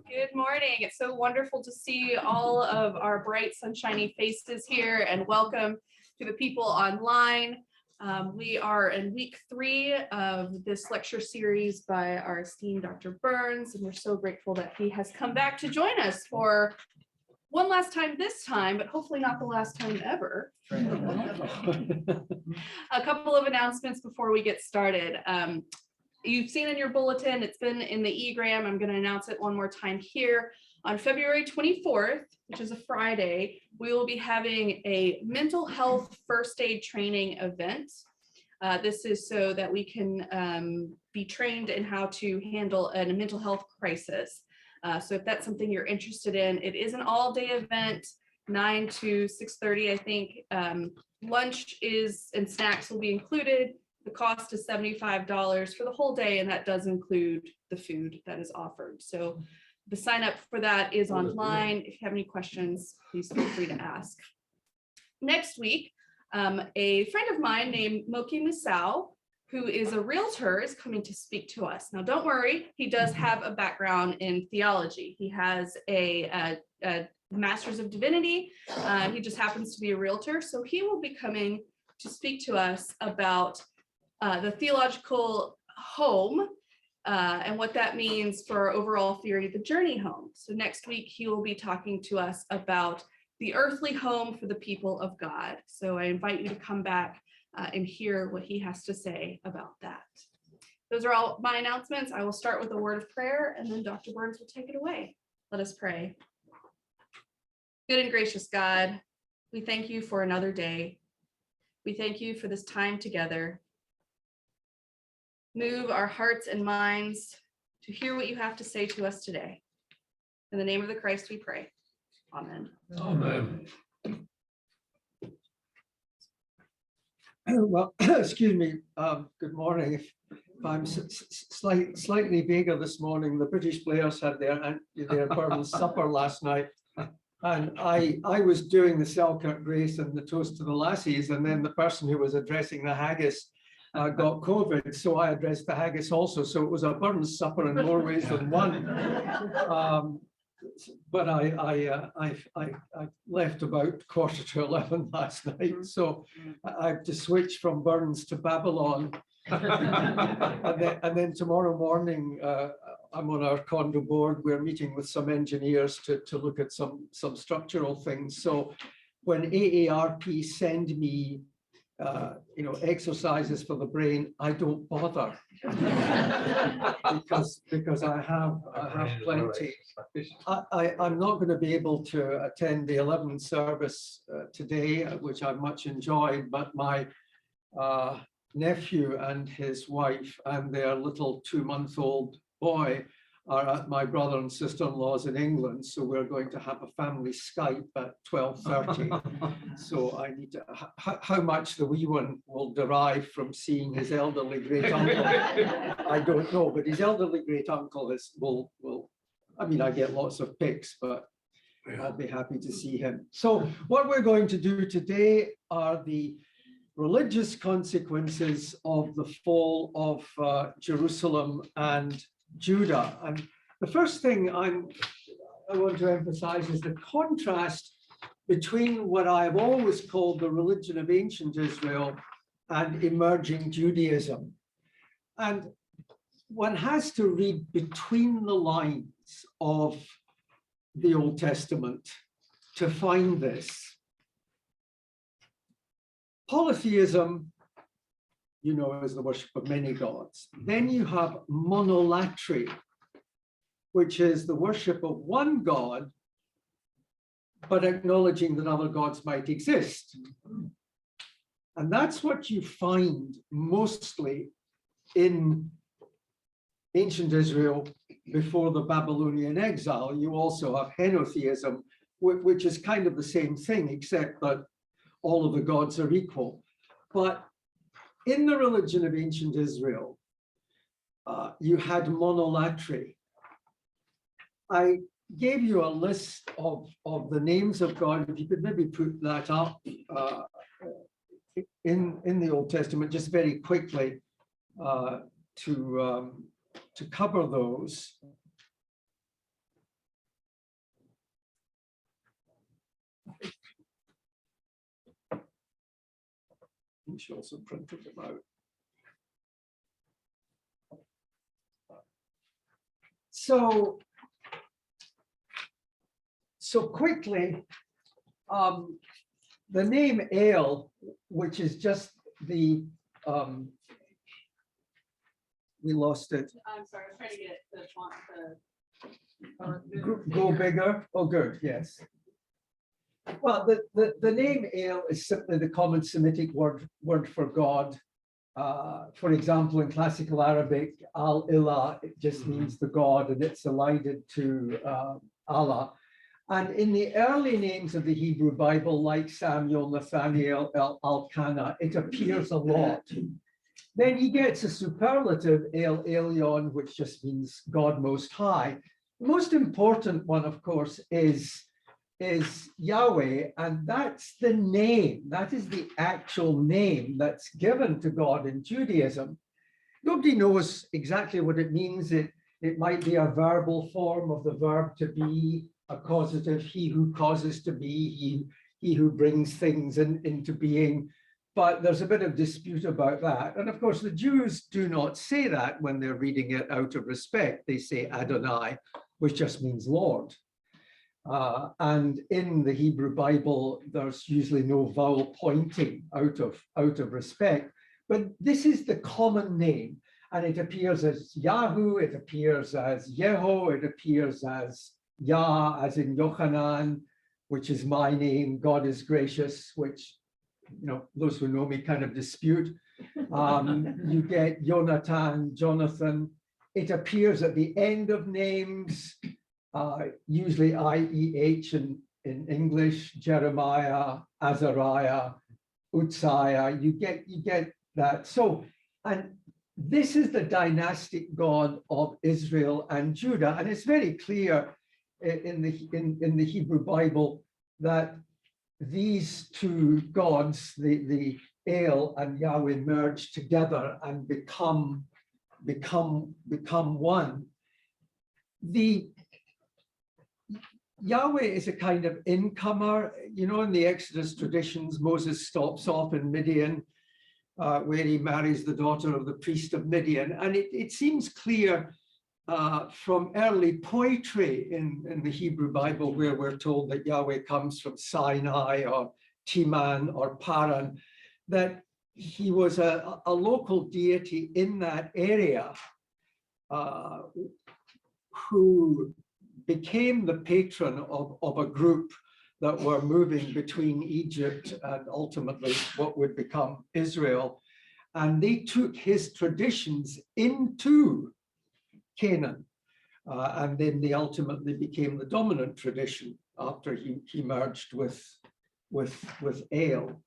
Good morning. It's so wonderful to see all of our bright, sunshiny faces here, and welcome to the people online. We are in week 3 of this lecture series by our esteemed Dr. Burns, and we're so grateful that he has come back to join us for one last time this time, but hopefully not the last time ever. A couple of announcements before we get started. You've seen in your bulletin, it's been in the e-gram. I'm going to announce it one more time here. On February 24th, which is a Friday, we will be having a mental health first aid training event. This is so that we can be trained in how to handle a mental health crisis. So if that's something you're interested in, it is an all-day event, 9 to 6:30, I think. Lunch and snacks will be included. The cost is $75 for the whole day, and that does include the food that is offered. So the sign up for that is online. If you have any questions, please feel free to ask. Next week, a friend of mine named Moki Misao, who is a realtor, is coming to speak to us. Now, don't worry, he does have a background in theology. He has a Master's of Divinity. He just happens to be a realtor. So he will be coming to speak to us about the theological home and what that means for our overall theory of the journey home. So next week, he will be talking to us about the earthly home for the people of God. So I invite you to come back and hear what he has to say about that. Those are all my announcements. I will start with a word of prayer, and then Dr. Burns will take it away. Let us pray. Good and gracious God, we thank you for another day. We thank you for this time together. Move our hearts and minds to hear what you have to say to us today. In the name of the Christ we pray. Amen. Amen. Well, excuse me. Good morning. If I'm slightly vaguer this morning, the British players had their Burns supper last night, and I was doing the Selkirk Grace and the Toast to the Lassies, and then the person who was addressing the haggis got COVID, so I addressed the haggis also. So it was a Burns supper in more ways than one. But I left about 11:15 last night, so I have to switch from Burns to Babylon. and then tomorrow morning, I'm on our condo board. We're meeting with some engineers to look at some structural things. So when AARP send me exercises for the brain, I don't bother because I have plenty. I'm not going to be able to attend the 11th service today, which I much enjoyed, but my nephew and his wife and their little 2-month-old boy are at my brother and sister-in-law's in England, so we're going to have a family Skype at 12:30. So I need to, how much the wee one will derive from seeing his elderly great uncle, I don't know, but his elderly great uncle will. I mean, I get lots of pics, but I'll be happy to see him. So what we're going to do today are the religious consequences of the fall of Jerusalem and Judah. And the first thing I want to emphasize is the contrast between what I've always called the religion of ancient Israel and emerging Judaism. And one has to read between the lines of the Old Testament to find this. Polytheism, is the worship of many gods. Then you have monolatry, which is the worship of one god, but acknowledging that other gods might exist. And that's what you find mostly in ancient Israel before the Babylonian exile. You also have henotheism, which is kind of the same thing, except that all of the gods are equal. But in the religion of ancient Israel, you had monolatry. I gave you a list of the names of God. If you could maybe put that up in the Old Testament, just very quickly to cover those. She also printed them out. So quickly, the name Ale, which is just the, we lost it. I'm sorry, I'm trying to get the font, Go bigger. Oh, good. Yes. Well, the name Ale is simply the common Semitic word for God. For example, in classical Arabic, Al-Ilah, it just means the God, and it's allied to Allah. And in the early names of the Hebrew Bible, like Samuel, Nathaniel, Elkanah, it appears a lot. Then he gets a superlative, El Elyon, which just means God Most High. The most important one, of course, is Yahweh, and that's the name. That is the actual name that's given to God in Judaism. Nobody knows exactly what it means. It might be a verbal form of the verb to be, a causative, he who causes to be, he who brings things into being. But there's a bit of dispute about that. And of course, the Jews do not say that when they're reading it out of respect. They say Adonai, which just means Lord. And in the Hebrew Bible, there's usually no vowel pointing out of respect. But this is the common name. And it appears as Yahu, it appears as Yeho, it appears as Yah, as in Yochanan, which is my name, God is gracious, which, you know, those who know me kind of dispute. You get Jonathan, Jonathan. It appears at the end of names, usually IEH in English, Jeremiah, Azariah, Uzziah. You get that. So, and this is the dynastic God of Israel and Judah, and it's very clear in the Hebrew Bible that these two gods, the El and Yahweh, merge together and become one. The Yahweh is a kind of incomer. You know, in the Exodus traditions, Moses stops off in Midian, where he marries the daughter of the priest of Midian. And it seems clear from early poetry in the Hebrew Bible, where we're told that Yahweh comes from Sinai or Timan or Paran, that he was a local deity in that area who became the patron of a group that were moving between Egypt and ultimately what would become Israel. And they took his traditions into Canaan. And then they ultimately became the dominant tradition after he merged with El.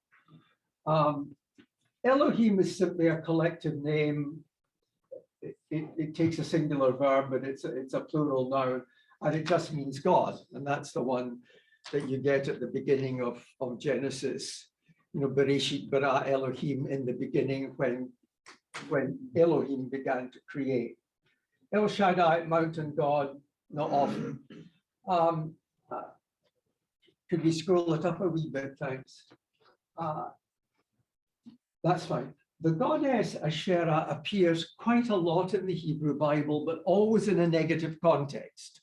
Elohim is simply a collective name. It takes a singular verb, but it's a plural noun, and it just means God. And that's the one that you get at the beginning of Genesis. You know, Bereshit bara Elohim, in the beginning, when Elohim began to create. El Shaddai, mountain God, not often. Could we scroll it up a wee bit, thanks? That's fine. The goddess Asherah appears quite a lot in the Hebrew Bible, but always in a negative context.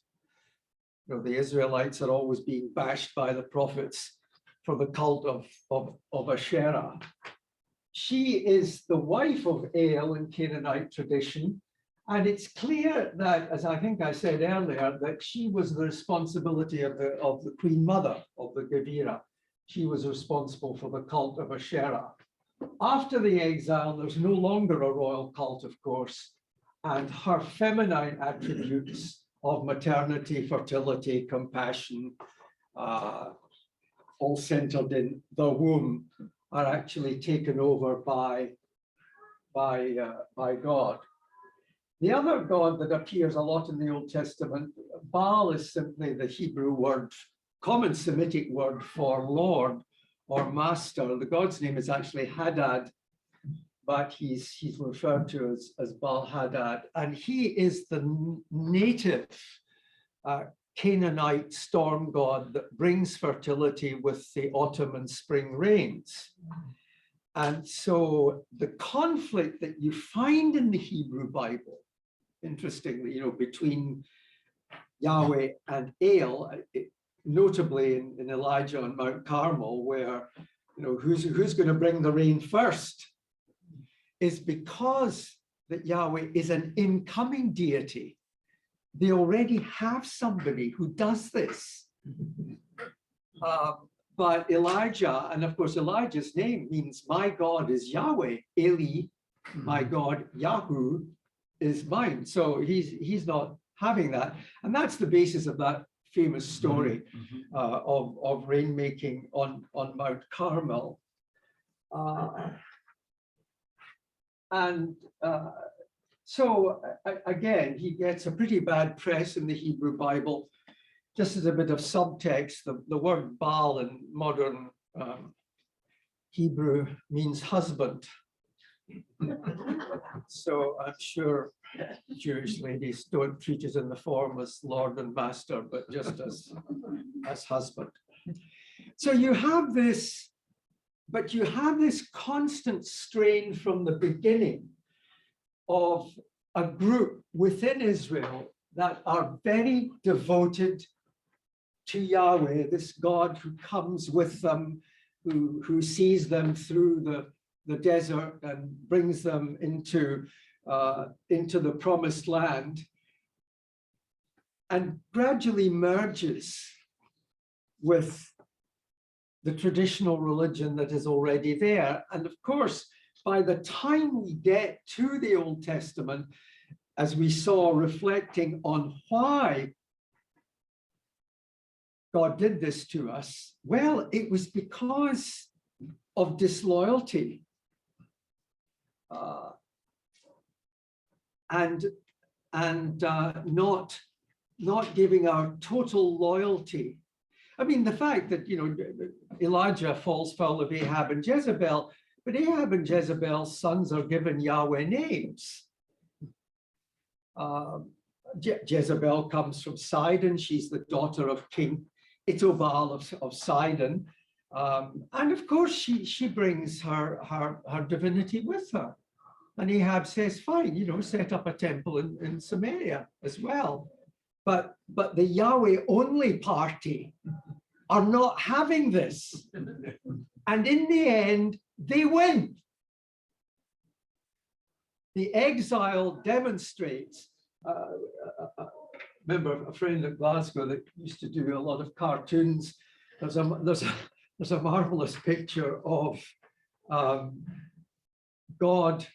You know, the Israelites are always being bashed by the prophets for the cult of Asherah. She is the wife of El in Canaanite tradition. And it's clear that, as I think I said earlier, that she was the responsibility of the queen mother of the Gevira. She was responsible for the cult of Asherah. After the exile, there's no longer a royal cult, of course, and her feminine attributes of maternity, fertility, compassion, all centered in the womb, are actually taken over by God. The other god that appears a lot in the Old Testament, Baal, is simply the Hebrew word, common Semitic word for Lord or master. The god's name is actually Hadad, but he's referred to as Baal Hadad. And he is the native Canaanite storm god that brings fertility with the autumn and spring rains. And so the conflict that you find in the Hebrew Bible, interestingly, between Yahweh and El, notably in Elijah on Mount Carmel, where, who's going to bring the rain first, is because that Yahweh is an incoming deity. They already have somebody who does this. But Elijah, and of course Elijah's name means my God is Yahweh, Eli, my God, Yahu is mine. So he's not having that. And that's the basis of that famous story of rainmaking on Mount Carmel. So again, he gets a pretty bad press in the Hebrew Bible. Just as a bit of subtext, the word Baal in modern Hebrew means husband. So I'm sure Jewish ladies don't treat it in the form as Lord and Master, but just as husband. So you have this, but you have this constant strain from the beginning of a group within Israel that are very devoted to Yahweh, this God who comes with them, who sees them through the desert and brings them into the promised land, and gradually merges with the traditional religion that is already there. And of course, by the time we get to the Old Testament, as we saw reflecting on why God did this to us, well, it was because of disloyalty and not giving our total loyalty. I mean, the fact that Elijah falls foul of Ahab and Jezebel, but Ahab and Jezebel's sons are given Yahweh names. Jezebel comes from Sidon. She's the daughter of King Itobal of Sidon. And of course, she brings her divinity with her. And Ahab says, fine, set up a temple in Samaria as well. But the Yahweh only party are not having this. And in the end, they win. The Exile demonstrates, remember a friend at Glasgow that used to do a lot of cartoons. There's a marvelous picture of God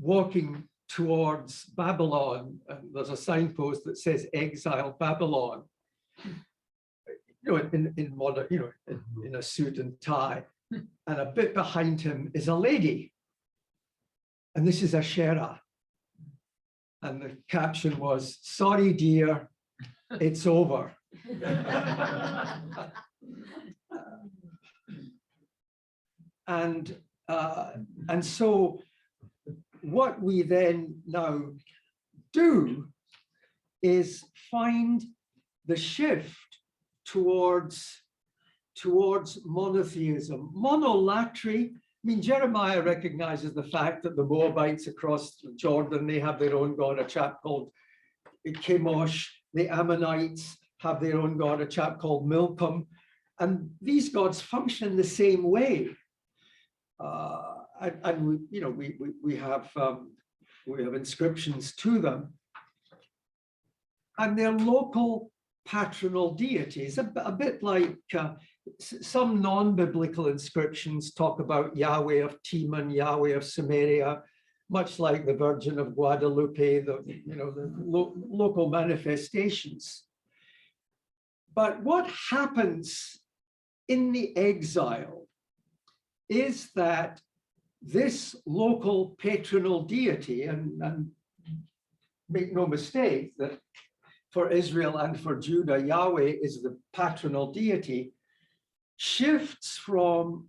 walking towards Babylon, and there's a signpost that says Exile Babylon. In modern, in a suit and tie, and a bit behind him is a lady, and this is Asherah. And the caption was, "Sorry, dear, it's over." And so what we then now do is find the shift towards monotheism. Monolatry, I mean, Jeremiah recognizes the fact that the Moabites across Jordan, they have their own god, a chap called Chemosh. The Ammonites have their own god, a chap called Milcom. And these gods function the same way. And we have inscriptions to them. And they're local patronal deities, a bit like some non-biblical inscriptions talk about Yahweh of Teman, Yahweh of Samaria, much like the Virgin of Guadalupe, the local manifestations. But what happens in the exile is that this local patronal deity, and make no mistake that for Israel and for Judah, Yahweh is the patronal deity, shifts from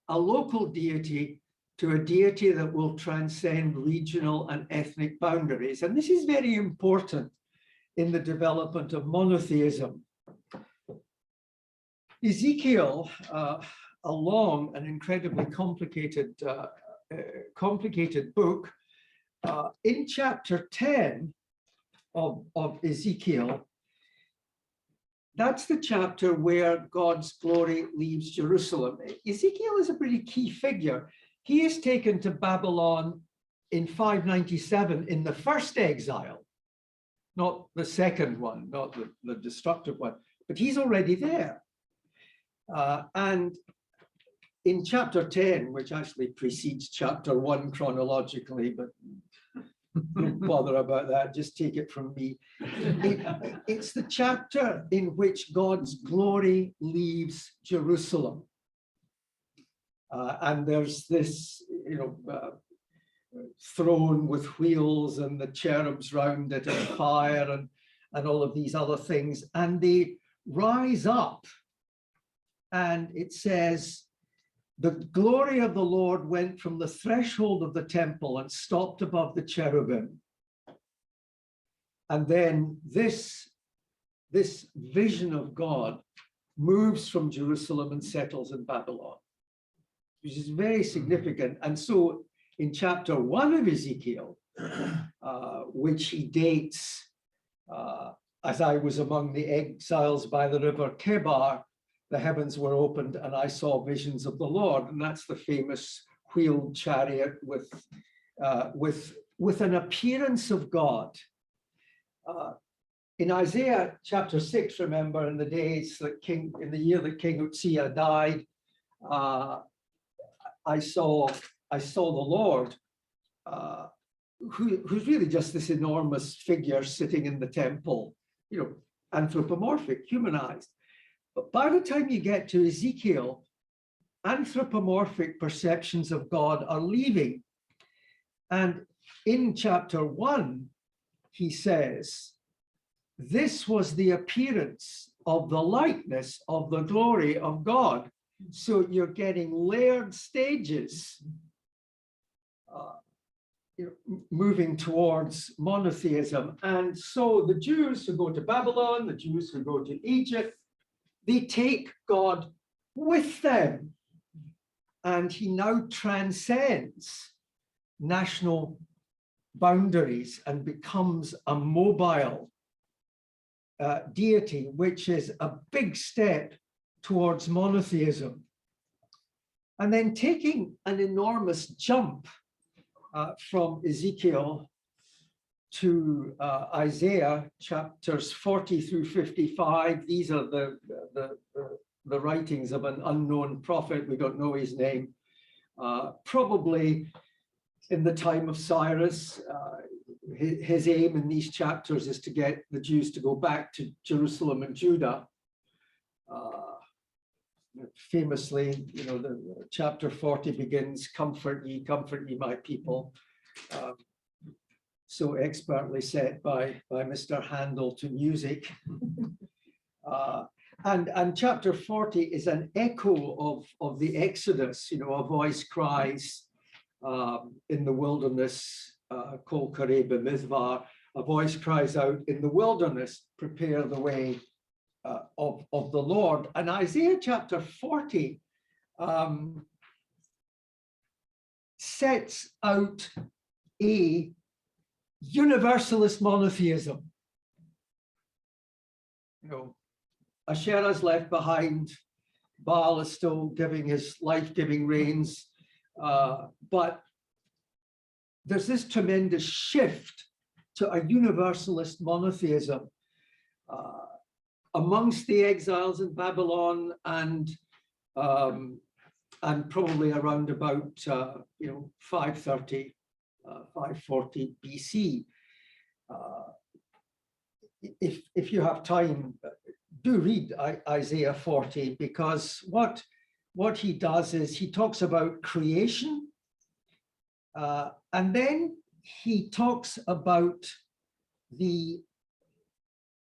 a local deity to a deity that will transcend regional and ethnic boundaries. And this is very important in the development of monotheism. Ezekiel, a long and incredibly complicated book. In chapter 10 of Ezekiel, that's the chapter where God's glory leaves Jerusalem. Ezekiel is a pretty key figure. He is taken to Babylon in 597 in the first exile, not the second one, not the destructive one, but he's already there. And in chapter 10, which actually precedes chapter 1 chronologically, but don't bother about that, just take it from me. It's the chapter in which God's glory leaves Jerusalem. And there's this, throne with wheels and the cherubs round it and fire and all of these other things. And they rise up, and it says, the glory of the Lord went from the threshold of the temple and stopped above the cherubim. And then this vision of God moves from Jerusalem and settles in Babylon, which is very significant. And so in chapter 1 of Ezekiel, which he dates as I was among the exiles by the river Kebar, the heavens were opened and I saw visions of the Lord. And that's the famous wheeled chariot with an appearance of God. In Isaiah chapter 6, remember, in the year that King Uzziah died, I saw the Lord, who's really just this enormous figure sitting in the temple, anthropomorphic, humanized. But by the time you get to Ezekiel, anthropomorphic perceptions of God are leaving. And in chapter 1, he says, this was the appearance of the likeness of the glory of God. So you're getting layered stages, moving towards monotheism. And so the Jews who go to Babylon, the Jews who go to Egypt, they take God with them. And he now transcends national boundaries and becomes a mobile deity, which is a big step towards monotheism. And then taking an enormous jump from Ezekiel to Isaiah chapters 40 through 55. These are the writings of an unknown prophet. We don't know his name. Probably in the time of Cyrus. His aim in these chapters is to get the Jews to go back to Jerusalem and Judah. Famously, the chapter 40 begins, comfort ye my people. So expertly set by Mr. Handel to music. And chapter 40 is an echo of the Exodus. A voice cries in the wilderness, Kol Kareh B'midbar, a voice cries out in the wilderness, prepare the way of the Lord. And Isaiah chapter 40 sets out a universalist monotheism. Asherah's left behind, Baal is still giving his life-giving rains, but there's this tremendous shift to a universalist monotheism amongst the exiles in Babylon and probably around about 530, 540 BC. If you have time, do read Isaiah 40, because what he does is he talks about creation, and then he talks about the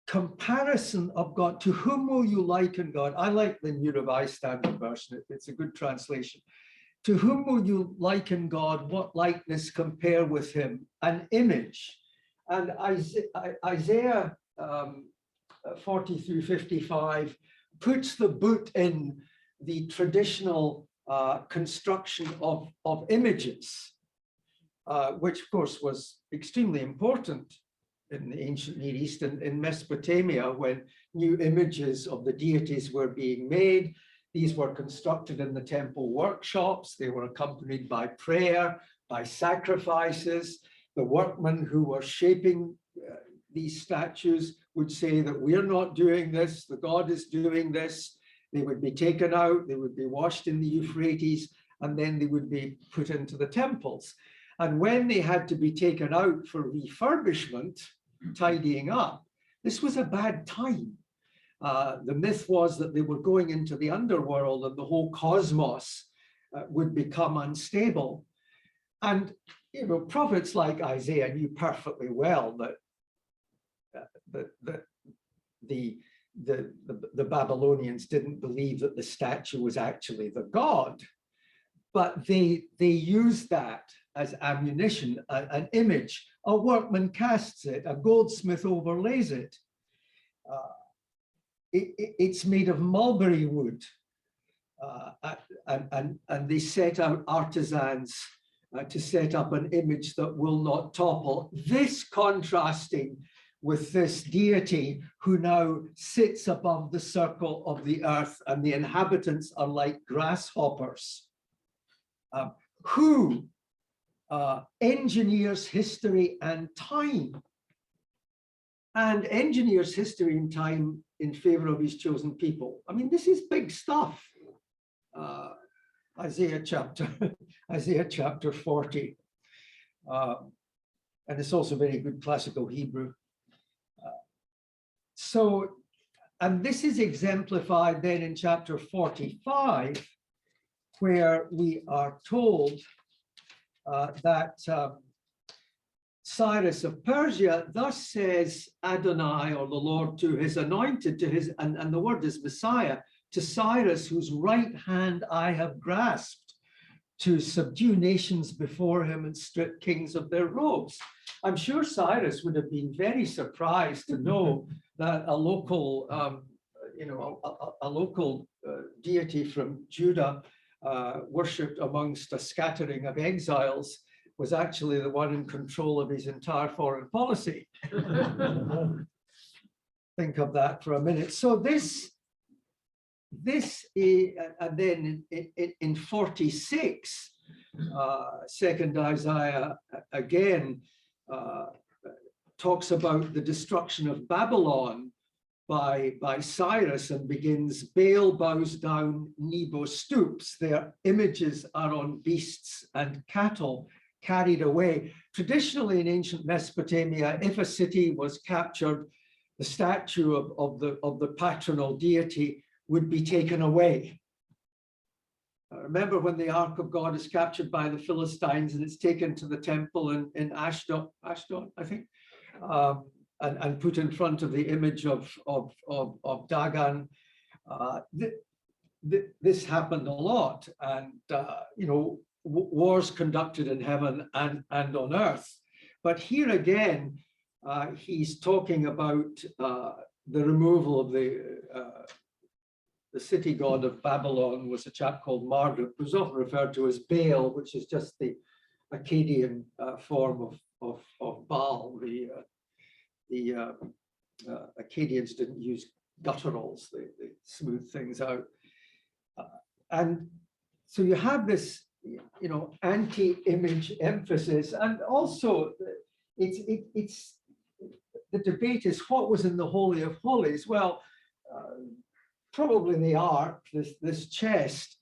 comparison of God. To whom will you liken God? I like the New Revised Standard Version. It's a good translation. To whom will you liken God? What likeness compare with him? An image. And Isaiah 40 through 55 puts the boot in the traditional construction of images, which of course was extremely important in the ancient Near East and in Mesopotamia when new images of the deities were being made. These were constructed in the temple workshops. They were accompanied by prayer, by sacrifices. The workmen who were shaping these statues would say that we're not doing this, the god is doing this. They would be taken out, they would be washed in the Euphrates, and then they would be put into the temples. And when they had to be taken out for refurbishment, tidying up, this was a bad time. The myth was that they were going into the underworld and the whole cosmos would become unstable. And prophets like Isaiah knew perfectly well that the Babylonians didn't believe that the statue was actually the god, but they used that as ammunition, an image. A workman casts it, a goldsmith overlays it. It's made of mulberry wood, and they set out artisans to set up an image that will not topple. This contrasting with this deity who now sits above the circle of the earth, and the inhabitants are like grasshoppers, who engineers history and time, and engineers history and time in favor of his chosen people. I mean, this is big stuff. Isaiah chapter 40. And it's also very good classical Hebrew. And this is exemplified then in chapter 45, where we are told that Cyrus of Persia, thus says Adonai, or the Lord, to his anointed, to his, and the word is Messiah, to Cyrus, whose right hand I have grasped, to subdue nations before him and strip kings of their robes. I'm sure Cyrus would have been very surprised to know that a local, a local deity from Judah, worshipped amongst a scattering of exiles, was actually the one in control of his entire foreign policy. Think of that for a minute. So this and then in 46, second Isaiah again talks about the destruction of Babylon by Cyrus, and begins, Baal bows down, Nebo stoops. Their images are on beasts and cattle carried away. Traditionally in ancient Mesopotamia, if a city was captured, the statue of the patronal deity would be taken away. Remember when the Ark of God is captured by the Philistines and it's taken to the temple in Ashdod, I think, and put in front of the image of Dagon. This happened a lot, and wars conducted in heaven and on earth. But here again, he's talking about the removal of the city god of Babylon was a chap called Marduk, who's often referred to as Baal, which is just the Akkadian form of Baal. The Akkadians didn't use gutturals, they smooth things out. And so you have this, anti-image emphasis, and also it's the debate is what was in the Holy of Holies. Well, probably the ark, this chest,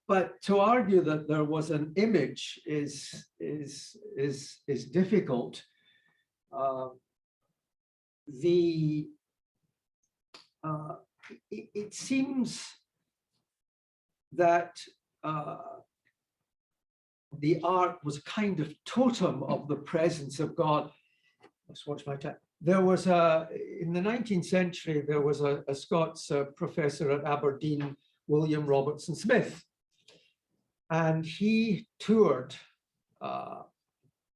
but to argue that there was an image is difficult. It seems that the ark was kind of totem of the presence of God. Let's watch my time. There was in the 19th century, there was a Scots professor at Aberdeen, William Robertson Smith, and he toured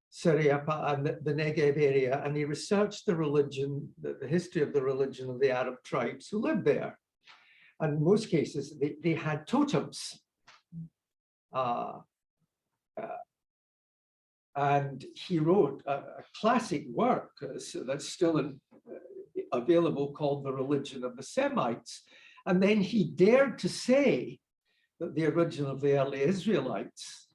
Syria and the Negev area, and he researched the religion, the history of the religion of the Arab tribes who lived there. and in most cases, they had totems. And he wrote a classic work that's still available called The Religion of the Semites. And then he dared to say that the origin of the early Israelites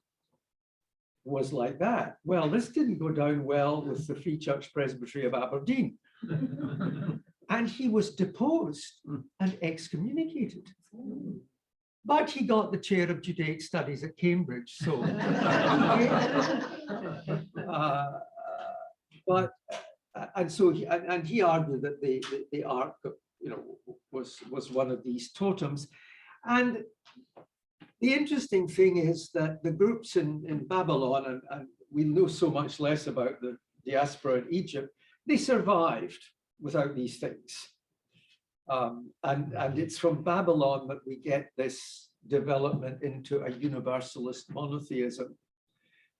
was like that. Well, this didn't go down well with the Free Church Presbytery of Aberdeen. And he was deposed and excommunicated. But he got the chair of Judaic Studies at Cambridge. So, and he argued that the ark, was one of these totems. And the interesting thing is that the groups in Babylon, and we know so much less about the diaspora in Egypt, they survived without these things. And it's from Babylon that we get this development into a universalist monotheism,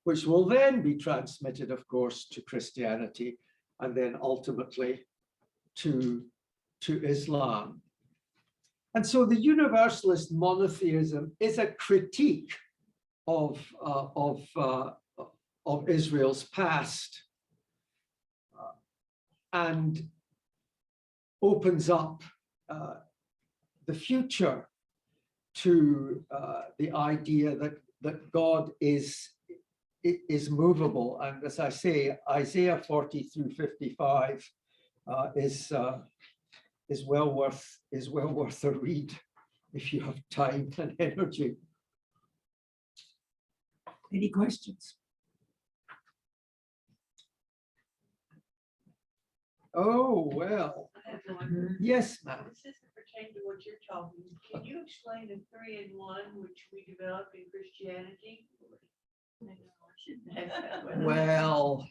which will then be transmitted, of course, to Christianity, and then ultimately to Islam. And so the universalist monotheism is a critique of Israel's past, and opens up the future to the idea that God is movable. And as I say, Isaiah 40 through 55 is well worth a read if you have time and energy. Any questions? Oh, well. I have one. Yes, ma'am. This doesn't pertain to what you're talking. Can you explain the 3-in-1 which we developed in Christianity? I know I shouldn't ask that one. Well,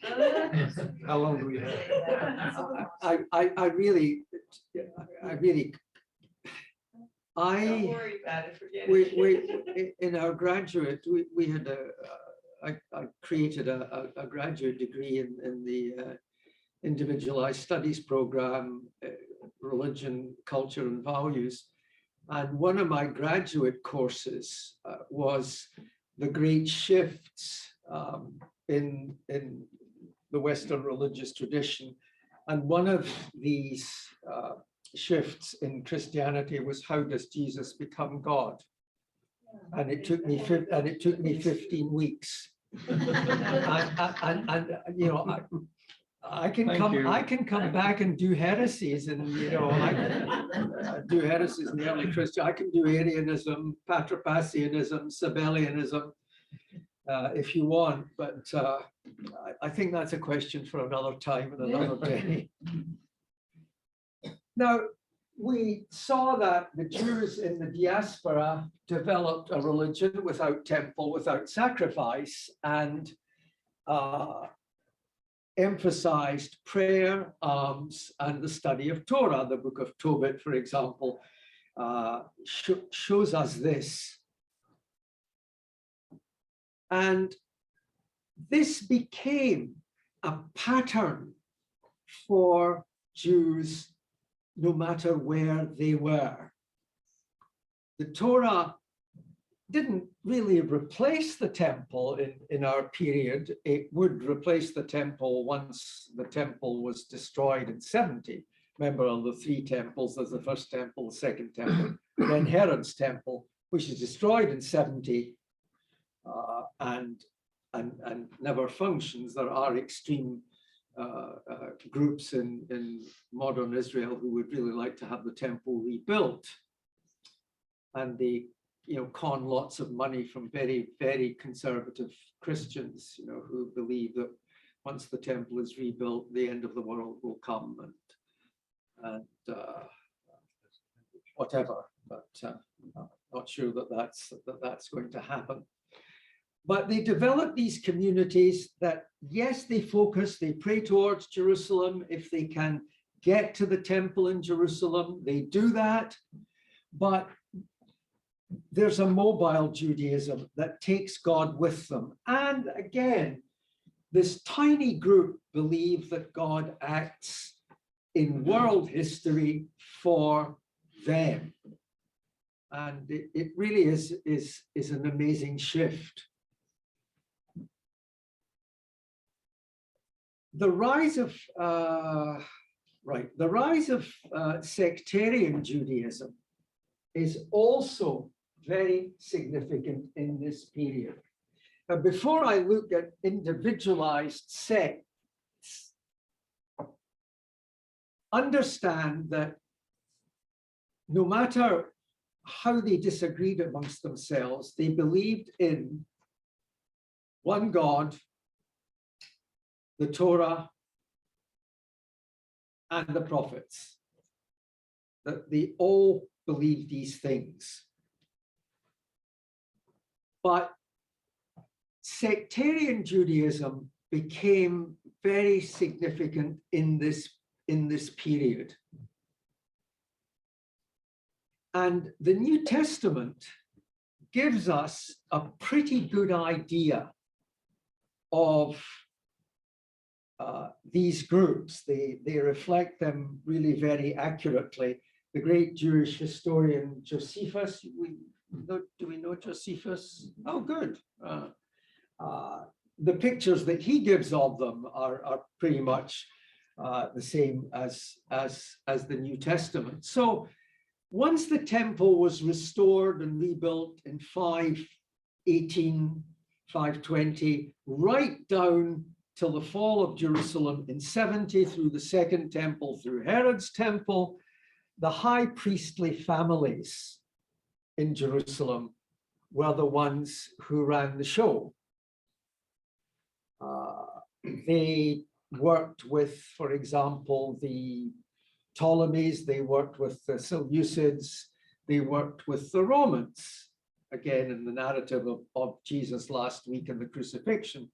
How long do we have? I really, Don't worry about it, forget it. we in our graduate, we had I created a graduate degree in the individualized studies program, religion, culture, and values. And one of my graduate courses was the great shifts in the Western religious tradition. And one of these shifts in Christianity was, how does Jesus become God? And it took me 15 weeks. and I can come back and do heresies, and I can do heresies in the early Christian. I can do Arianism, Patripassianism, Sabellianism, if you want, but I think that's a question for another time and another day. Now, we saw that the Jews in the diaspora developed a religion without temple, without sacrifice, and emphasized prayer, alms, and the study of Torah. The book of Tobit, for example, shows us this. And this became a pattern for Jews no matter where they were. The Torah didn't really replace the temple in our period. It would replace the temple once the temple was destroyed in 70. Remember, on the 3 temples, there's the first temple, the second temple, then Herod's temple, which is destroyed in 70 and never functions. There are extreme groups in modern Israel who would really like to have the temple rebuilt. And they con lots of money from very, very conservative Christians, who believe that once the temple is rebuilt, the end of the world will come and whatever. But I'm not sure that that's going to happen. But they develop these communities that, yes, they focus, they pray towards Jerusalem. If they can get to the temple in Jerusalem, they do that. But there's a mobile Judaism that takes God with them. And again, this tiny group believe that God acts in world history for them. And it really is an amazing shift. The rise of sectarian Judaism is also very significant in this period. Now, before I look at individualized sects, understand that no matter how they disagreed amongst themselves, they believed in one God, the Torah, and the prophets, that they all believed these things. But sectarian Judaism became very significant in this period. And the New Testament gives us a pretty good idea of these groups. They reflect them really very accurately. The great Jewish historian Josephus, do we know Josephus? Oh, good. The pictures that he gives of them are pretty much the same as the New Testament. So once the temple was restored and rebuilt in 518, 520, right down till the fall of Jerusalem in 70, through the Second Temple, through Herod's temple, the high priestly families in Jerusalem were the ones who ran the show. They worked with, for example, the Ptolemies, they worked with the Seleucids, they worked with the Romans. Again, in the narrative of Jesus last week in the crucifixion,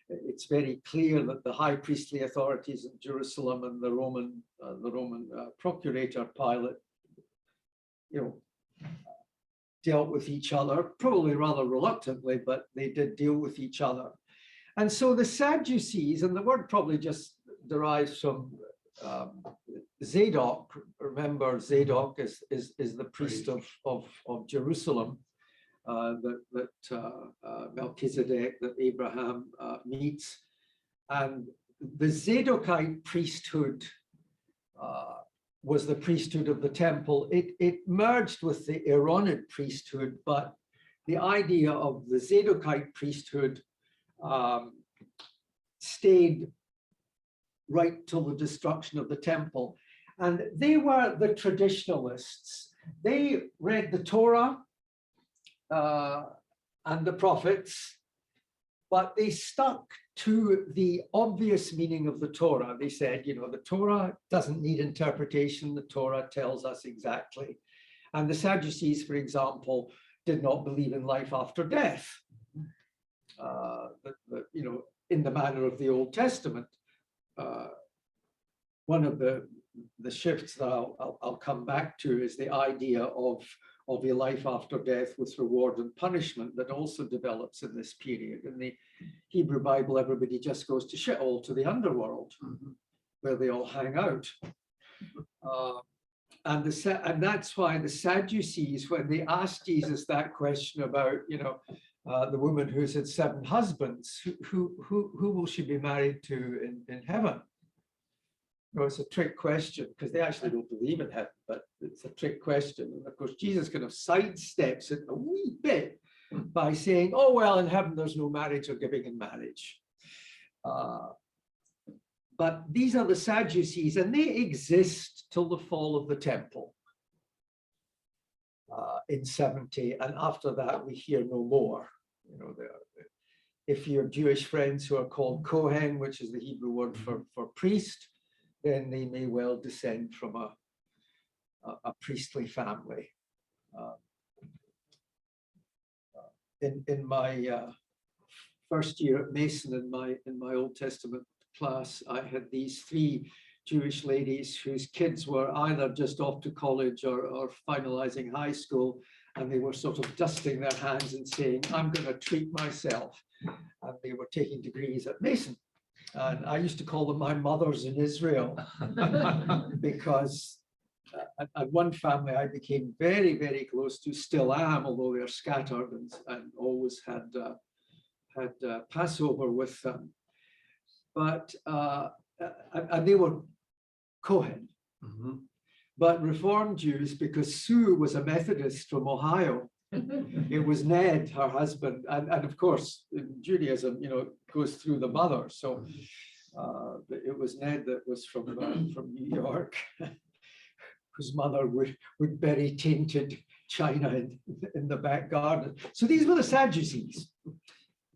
it's very clear that the high priestly authorities in Jerusalem and the Roman procurator Pilate, dealt with each other, probably rather reluctantly, but they did deal with each other. And so the Sadducees, and the word probably just derives from Zadok. Remember, Zadok is the priest of Jerusalem that Melchizedek, that Abraham meets. And the Zadokite priesthood was the priesthood of the temple. It merged with the Aaronid priesthood, but the idea of the Zadokite priesthood stayed right till the destruction of the temple. And they were the traditionalists. They read the Torah and the prophets, but they stuck to the obvious meaning of the Torah. They said, the Torah doesn't need interpretation. The Torah tells us exactly. And the Sadducees, for example, did not believe in life after death, in the manner of the Old Testament. One of the shifts that I'll come back to is the idea of a life after death with reward and punishment that also develops in this period. In the Hebrew Bible, everybody just goes to Sheol, to the underworld, where they all hang out. And that's why the Sadducees, when they asked Jesus that question about, the woman who's had 7 husbands, who will she be married to in heaven? It's a trick question, because they actually don't believe in heaven, but it's a trick question. And of course, Jesus kind of sidesteps it a wee bit by saying, oh, well, in heaven, there's no marriage or giving in marriage. But these are the Sadducees, and they exist till the fall of the temple in 70. And after that, we hear no more. If you have Jewish friends who are called Kohen, which is the Hebrew word for priest, then they may well descend from a priestly family. In my first year at Mason, in my Old Testament class, I had these 3 Jewish ladies whose kids were either just off to college or finalizing high school, and they were sort of dusting their hands and saying, I'm going to treat myself. And they were taking degrees at Mason. And I used to call them my mothers in Israel, because and one family I became very, very close to, still am, although they're scattered, and always had Passover with them. But and they were Cohen, but Reformed Jews, because Sue was a Methodist from Ohio. It was Ned, her husband, and of course in Judaism, you know, it goes through the mother. So it was Ned that was from New York, whose mother would bury tainted china in the back garden. So these were the Sadducees.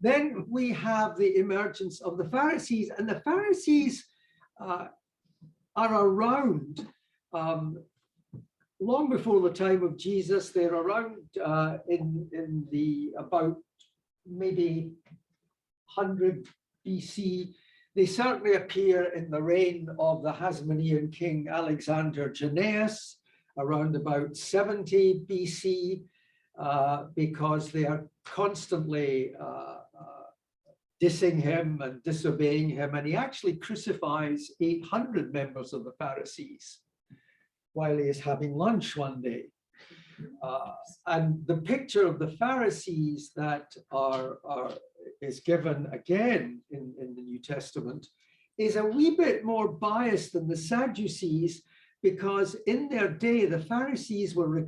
Then we have the emergence of the Pharisees, and the Pharisees are around long before the time of Jesus. They're around in the about maybe 100 BC. They certainly appear in the reign of the Hasmonean king Alexander Jannaeus around about 70 BC, because they are constantly dissing him and disobeying him, and he actually crucifies 800 members of the Pharisees while he is having lunch one day. And the picture of the Pharisees that is given again in the New Testament is a wee bit more biased than the Sadducees, because in their day the Pharisees were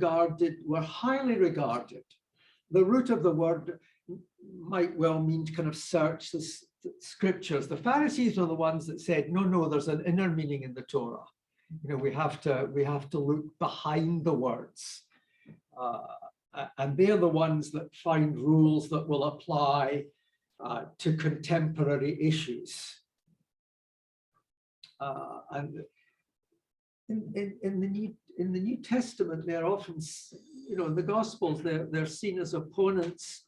highly regarded. The root of the word might well mean to kind of search the scriptures. The Pharisees were the ones that said, no, there's an inner meaning in the Torah. You know, we have to look behind the words. And they're the ones that find rules that will apply to contemporary issues. And in the New Testament, they're often, you know, in the Gospels, they're seen as opponents.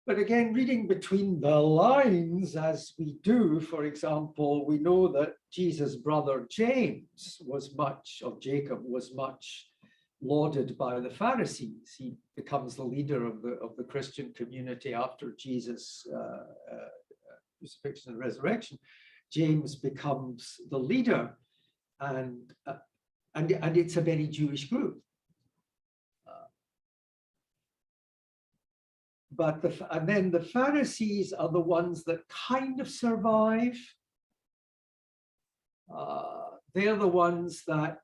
But again, reading between the lines, as we do, for example, we know that Jesus' brother James Jacob was much lauded by the Pharisees. He becomes the leader of the Christian community after Jesus' crucifixion and resurrection. James becomes the leader, and it's a very Jewish group. And then the Pharisees are the ones that kind of survive. They're the ones that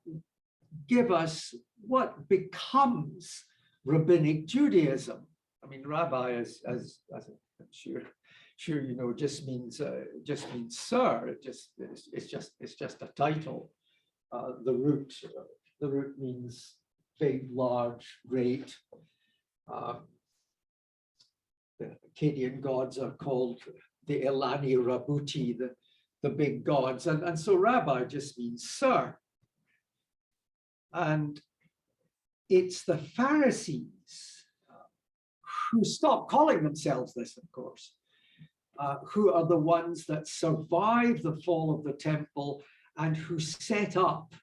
give us what becomes rabbinic Judaism. I mean, rabbi, as I'm sure you know, just means sir. It's just a title. The root means big, large, great. The Akkadian gods are called the Elani Rabuti, the big gods. And so rabbi just means sir. And it's the Pharisees who stop calling themselves this, of course, who are the ones that survive the fall of the temple and who set up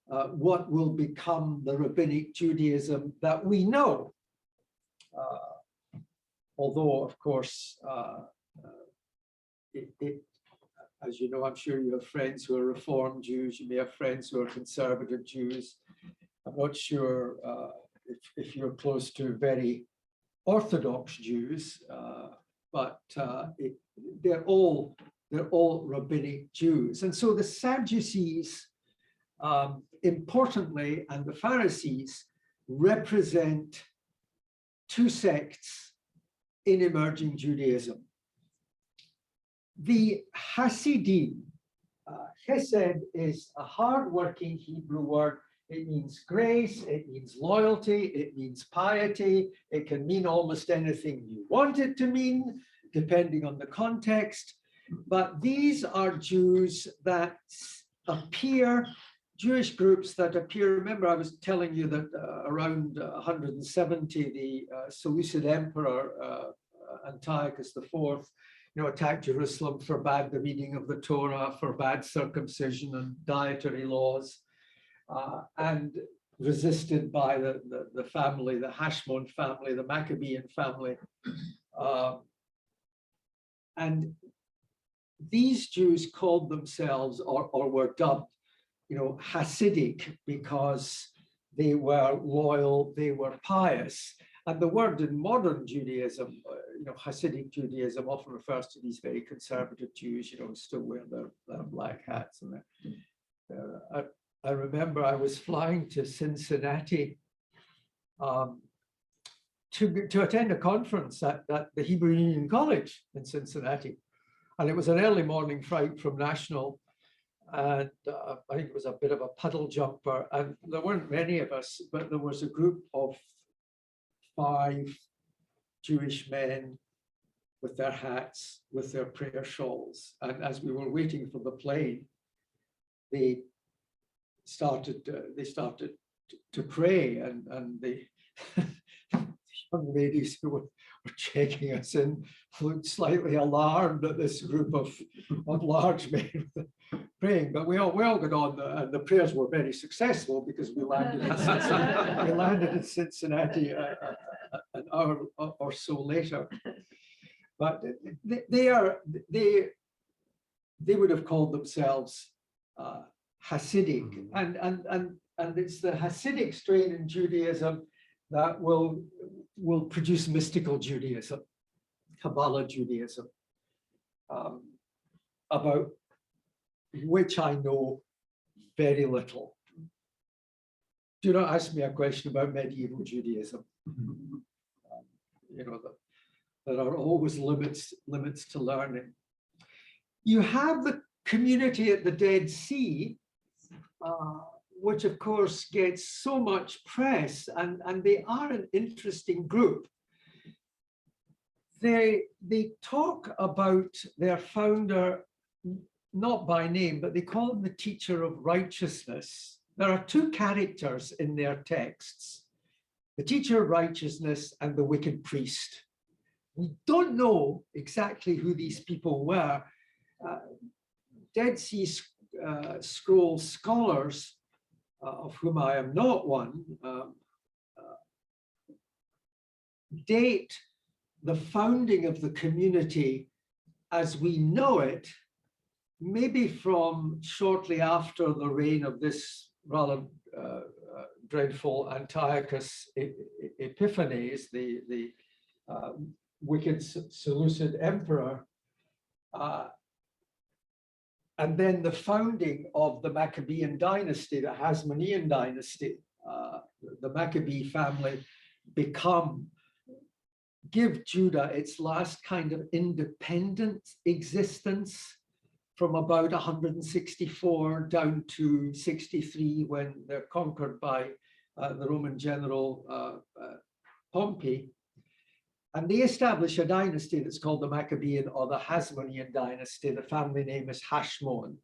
what will become the rabbinic Judaism that we know. Although, of course, as you know, I'm sure you have friends who are Reformed Jews, you may have friends who are conservative Jews. I'm not sure if you're close to very Orthodox Jews, but they're all rabbinic Jews. And so the Sadducees, importantly, and the Pharisees represent two sects in emerging Judaism. The Hasidim, Chesed is a hard-working Hebrew word. It means grace, it means loyalty, it means piety. It can mean almost anything you want it to mean, depending on the context. But these are Jews that appear, Jewish groups that appear. Remember, I was telling you that around 170, the Seleucid emperor Antiochus IV, attacked Jerusalem, forbade the reading of the Torah, forbade circumcision and dietary laws, and resisted by the family, the Hashmon family, the Maccabean family. And these Jews called themselves, or were dubbed, Hasidic because they were loyal, they were pious. And the word in modern Judaism, Hasidic Judaism often refers to these very conservative Jews, who still wear their black hats. And I remember I was flying to Cincinnati to attend a conference at the Hebrew Union College in Cincinnati. And it was an early morning flight from National. And I think it was a bit of a puddle jumper. And there weren't many of us, but there was a group of 5 Jewish men with their hats, with their prayer shawls. And as we were waiting for the plane, they started to pray, and the young ladies who were checking us in looked slightly alarmed at this group of large men praying. But we all got on, and the prayers were very successful because we landed in Cincinnati, an hour or so later. But they would have called themselves Hasidic, and it's the Hasidic strain in Judaism that will produce mystical Judaism, Kabbalah Judaism, about which I know very little. Do not ask me a question about medieval Judaism. There are always limits to learning. You have the community at the Dead Sea, which of course gets so much press, and they are an interesting group. They talk about their founder, not by name, but they call him the teacher of righteousness. There are 2 characters in their texts, the teacher of righteousness and the wicked priest. We don't know exactly who these people were. Dead Sea Scroll scholars, of whom I am not one, date the founding of the community as we know it, maybe from shortly after the reign of this rather dreadful Antiochus Epiphanes, the wicked Seleucid emperor, and then the founding of the Maccabean dynasty, the Hasmonean dynasty. The Maccabee family give Judah its last kind of independent existence from about 164 down to 63 when they're conquered by the Roman general Pompey. And they establish a dynasty that's called the Maccabean or the Hasmonean dynasty. The family name is Hashmon.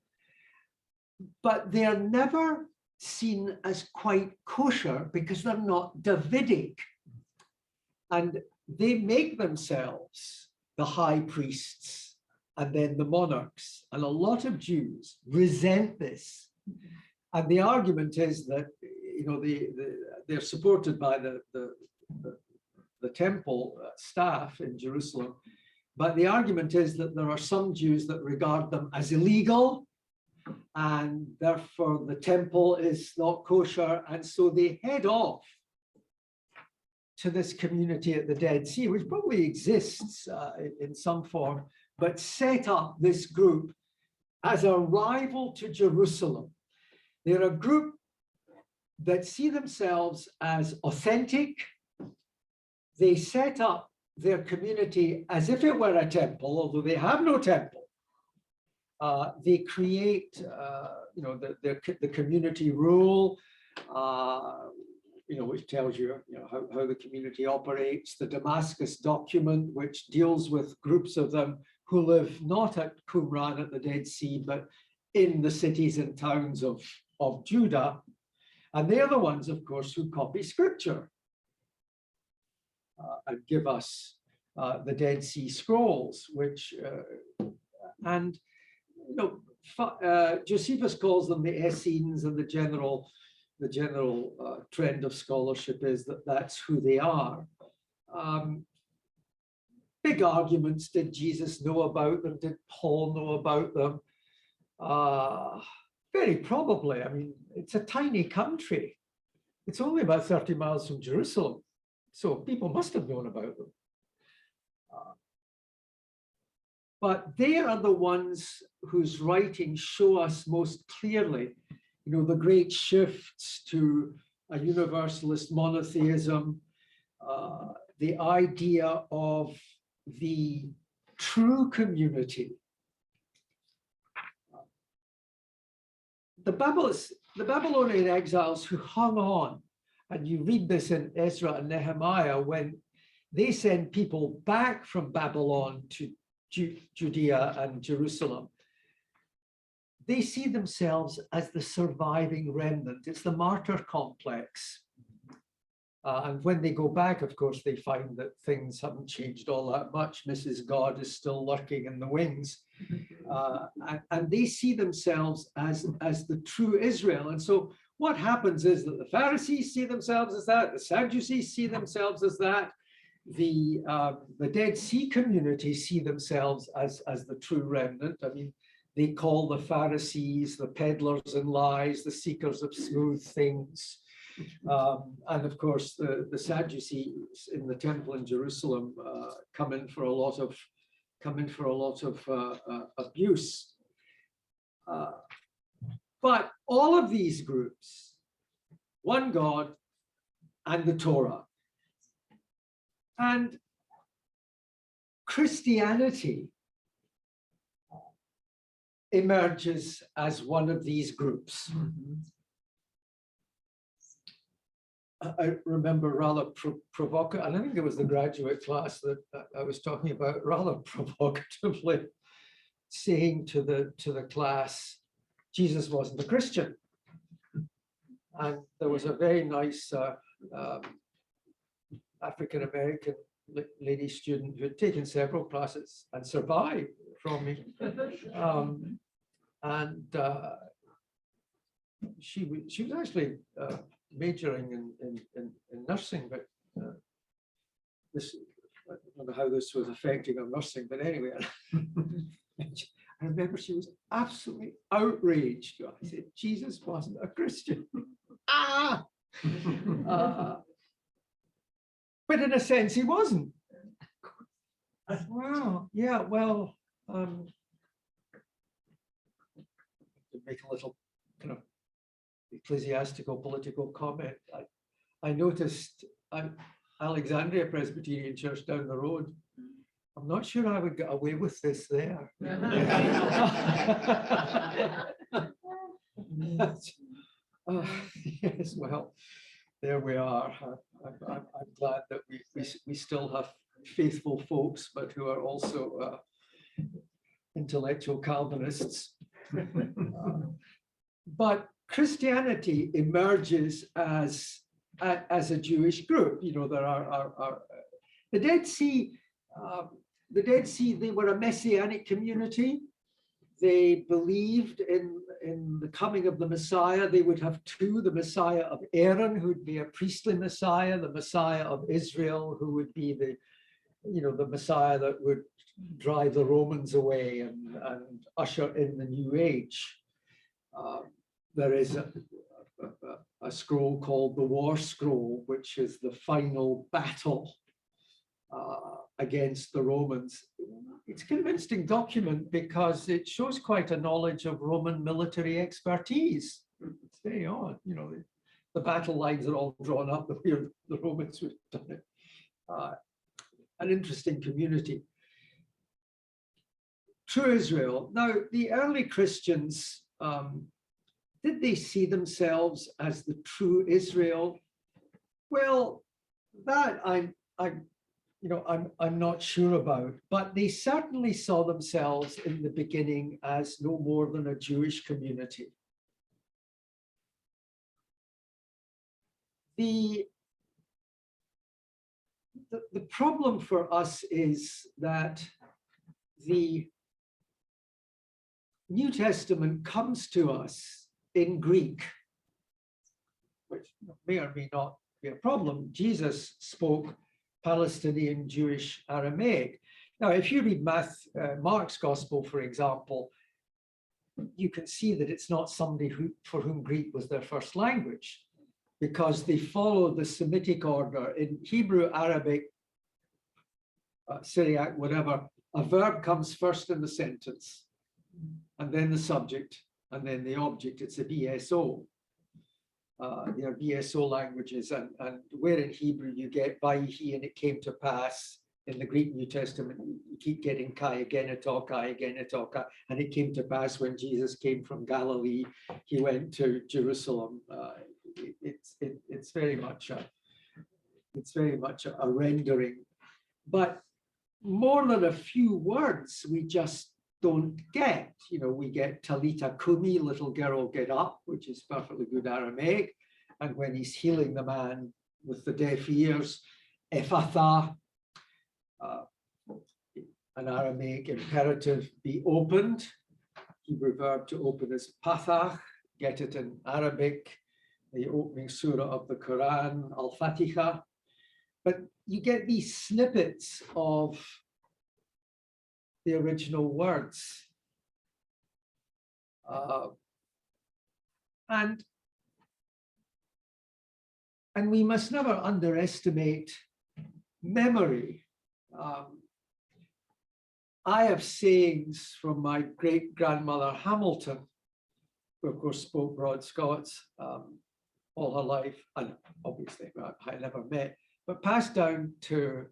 But they're never seen as quite kosher because they're not Davidic. And they make themselves the high priests and then the monarchs. And a lot of Jews resent this. And the argument is that, they're supported by the temple staff in Jerusalem. But the argument is that there are some Jews that regard them as illegal, and therefore the temple is not kosher. And so they head off to this community at the Dead Sea, which probably exists in some form, but set up this group as a rival to Jerusalem. They're a group that see themselves as authentic. They set up their community as if it were a temple, although they have no temple. They create, the community rule, which tells you, how the community operates. The Damascus document, which deals with groups of them who live not at Qumran at the Dead Sea, but in the cities and towns of Judah. And they're the ones, of course, who copy scripture. And give us the Dead Sea Scrolls, which, Josephus calls them the Essenes, and the general trend of scholarship is that that's who they are. Big arguments, did Jesus know about them? Did Paul know about them? Very probably. I mean, it's a tiny country. It's only about 30 miles from Jerusalem. So people must have known about them. But they are the ones whose writings show us most clearly, you know, the great shifts to a universalist monotheism, the idea of the true community. The Babylonian exiles who hung on, and you read this in Ezra and Nehemiah, when they send people back from Babylon to Judea and Jerusalem, they see themselves as the surviving remnant. It's the martyr complex. And when they go back, of course, they find that things haven't changed all that much. Mrs. God is still lurking in the wings. And they see themselves as the true Israel. And so what happens is that the Pharisees see themselves as that, the Sadducees see themselves as that, the Dead Sea community see themselves as the true remnant. I mean, they call the Pharisees the peddlers in lies, the seekers of smooth things. And of course, the Sadducees in the temple in Jerusalem come in for a lot of abuse. But all of these groups, one God and the Torah. And Christianity emerges as one of these groups. I remember rather provocative, and I think it was the graduate class that I was talking about, rather provocatively saying to the class, Jesus wasn't a Christian. And there was a very nice African-American lady student who had taken several classes and survived from me. She was actually majoring in nursing, but this, I don't know how this was affecting her nursing, but anyway, I remember she was absolutely outraged. I said, Jesus wasn't a Christian. But in a sense, he wasn't. Wow, yeah, well, to make a little kind of ecclesiastical political comment, I noticed Alexandria Presbyterian Church down the road. I'm not sure I would get away with this there. Yes, well, there we are. I'm glad that we still have faithful folks, but who are also intellectual Calvinists. But Christianity emerges as a Jewish group. You know, there are the Dead Sea. The Dead Sea, they were a messianic community. They believed in the coming of the Messiah. They would have two: the Messiah of Aaron, who would be a priestly Messiah, the Messiah of Israel, who would be the Messiah that would drive the Romans away and usher in the new age. There is a scroll called the War Scroll, which is the final battle against the Romans. It's kind of an interesting document because it shows quite a knowledge of Roman military expertise. It's very odd, you know, the battle lines are all drawn up the way the Romans would have done it. An interesting community. True Israel. Now, the early Christians, did they see themselves as the true Israel? Well, that I'm not sure about, but they certainly saw themselves in the beginning as no more than a Jewish community. The problem for us is that the New Testament comes to us in Greek, which may or may not be a problem. Jesus spoke Palestinian Jewish Aramaic. Now, if you read Mark's Gospel, for example, you can see that it's not somebody for whom Greek was their first language, because they follow the Semitic order. In Hebrew, Arabic, Syriac, whatever, a verb comes first in the sentence, and then the subject, and then the object. It's a BSO. They are BSO languages, and where in Hebrew you get vaihi and it came to pass, in the Greek New Testament you keep getting kai ageneto, and it came to pass when Jesus came from Galilee, he went to Jerusalem. It's very much a rendering, but more than a few words we just don't get. You know, we get Talita Kumi, little girl get up, which is perfectly good Aramaic, and when he's healing the man with the deaf ears, Ephatha, an Aramaic imperative, be opened. Hebrew verb to open is pathach, get it in Arabic, the opening surah of the Quran, Al-Fatiha. But you get these snippets of the original words. And we must never underestimate memory. I have sayings from my great-grandmother Hamilton, who of course spoke broad Scots all her life, and obviously I never met, but passed down to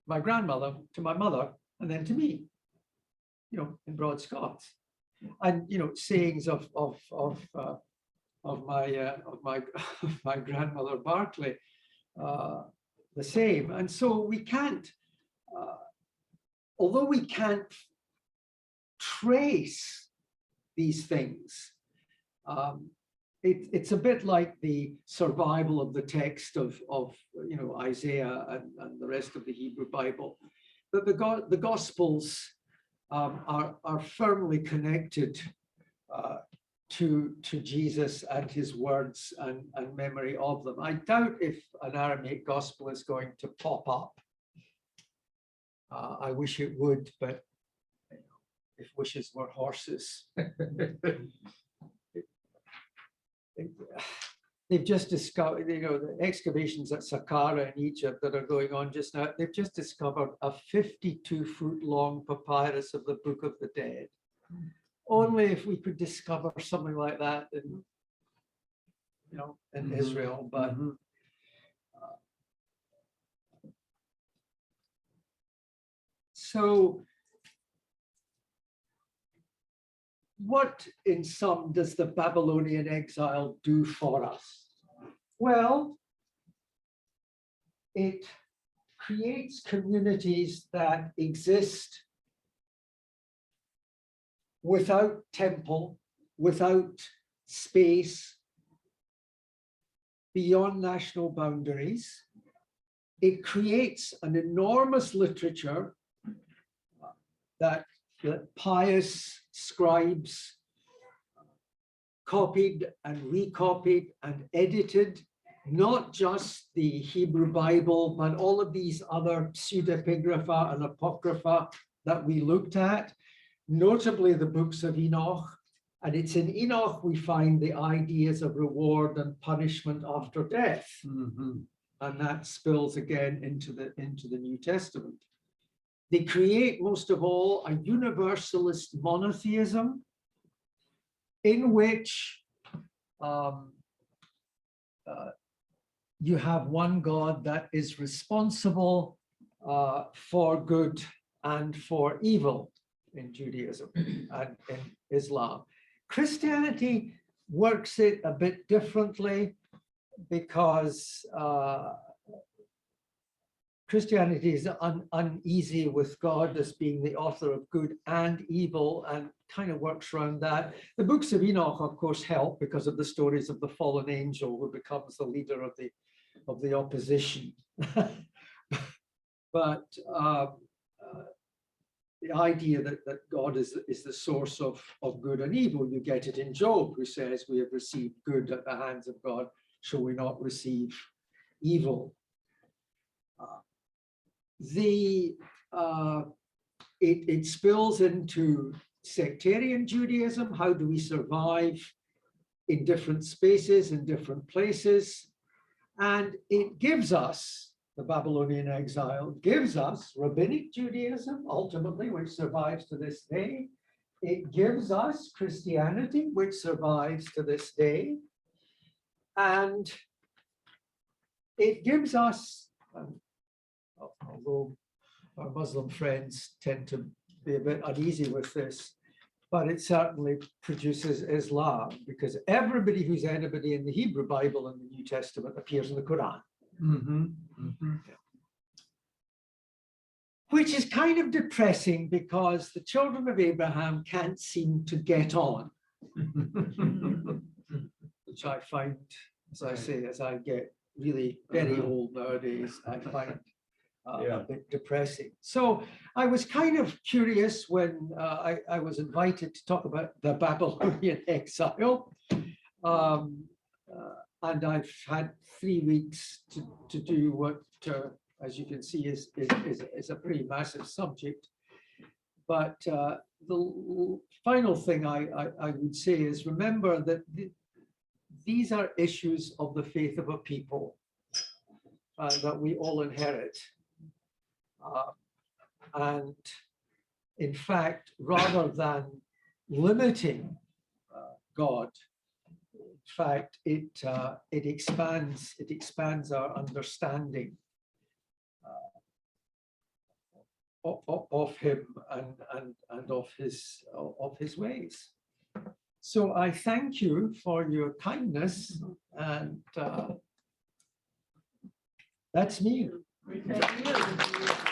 my grandmother, to my mother, and then to me, you know, in broad Scots. And you know, sayings of my grandmother Barclay, the same. And so we can't, although we can't trace these things, it's a bit like the survival of the text of you know, Isaiah and the rest of the Hebrew Bible. That the Gospels are firmly connected to Jesus and his words and memory of them. I doubt if an Aramaic Gospel is going to pop up. I wish it would, but you know, if wishes were horses. They've just discovered, you know, the excavations at Saqqara in Egypt that are going on just now, they've just discovered a 52-foot long papyrus of the Book of the Dead. Only if we could discover something like that in, you know, in Israel, but so what in sum does the Babylonian exile do for us? Well, it creates communities that exist without temple, without space, beyond national boundaries. It creates an enormous literature that pious scribes copied and recopied and edited, not just the Hebrew Bible, but all of these other pseudepigrapha and apocrypha that we looked at, notably the books of Enoch. And it's in Enoch we find the ideas of reward and punishment after death. And that spills again into the New Testament. They create, most of all, a universalist monotheism in which you have one God that is responsible for good and for evil in Judaism and in Islam. Christianity works it a bit differently because Christianity is uneasy with God as being the author of good and evil and kind of works around that. The books of Enoch, of course, help because of the stories of the fallen angel who becomes the leader of the opposition. But the idea that God is the source of good and evil, you get it in Job, who says, we have received good at the hands of God, shall we not receive evil? It spills into sectarian Judaism. How do we survive in different spaces, in different places? And it gives us, the Babylonian exile gives us rabbinic Judaism, ultimately, which survives to this day. It gives us Christianity, which survives to this day. And it gives us, although our Muslim friends tend to be a bit uneasy with this, but it certainly produces Islam, because everybody who's anybody in the Hebrew Bible and the New Testament appears in the Quran. Which is kind of depressing, because the children of Abraham can't seem to get on, which I find, as I say, as I get really very old nowadays, I find a bit depressing. So I was kind of curious when I was invited to talk about the Babylonian exile. And I've had 3 weeks to do what, as you can see, is a pretty massive subject. But the final thing I would say is, remember that these are issues of the faith of a people that we all inherit. And in fact, rather than limiting God, in fact, it expands our understanding of him and of his ways. So I thank you for your kindness, and that's me. Thank you.